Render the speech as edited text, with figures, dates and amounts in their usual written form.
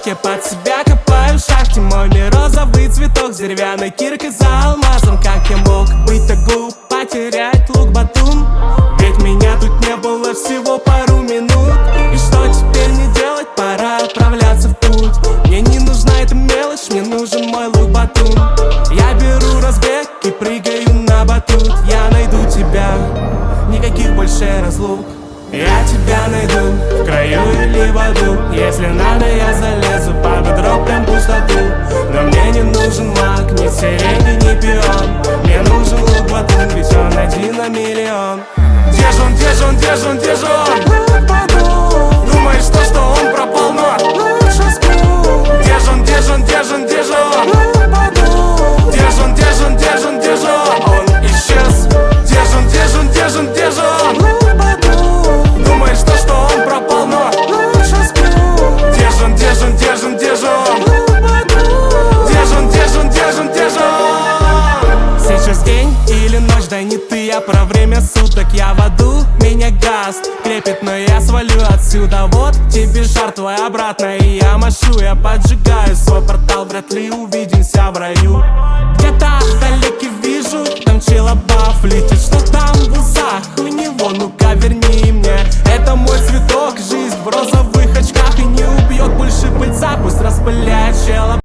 песок, я под себя копаю в шахте. Мой мир розовый цветок с деревянной киркой за алмазом. Как я мог быть так глуп, потерять лук-батун? Ведь меня тут не было всего пару минут. И что теперь не делать? Пора отправляться в путь. Мне не нужна эта мелочь, мне нужен мой лук-батун. Я беру разбег и прыгаю на батут. Я найду тебя, никаких больше разлук. Я тебя найду в краю или в аду. Если надо, я залезу под бедро, прям пустоту. Но мне не нужен маг, ни сирень, ни пион. Мне нужен лук-батун, ведь он один на миллион. Где же он, где же он, где же он, где же он? Думаешь, что он пропал, но лучше сплю. Где же он, где же он, где же он, где же он? Где же он, где же он, где же он, где же он? Он исчез. Где же он, где же он, где же он, где же он? Думаешь, что он пропал, но лучше сплю. Где же он, где же он, где же он, где же он? Где же он, где же он, где же он, где же он? Сейчас день или ночь, да не ты, я про время суток. Я в аду, меня газ крепит, но я свалю отсюда. Вот тебе шар твой обратно, и я машу, я поджигаю свой портал. Вряд ли увидимся в раю. Где-то вдалеке вижу, там чела баф летит, что-то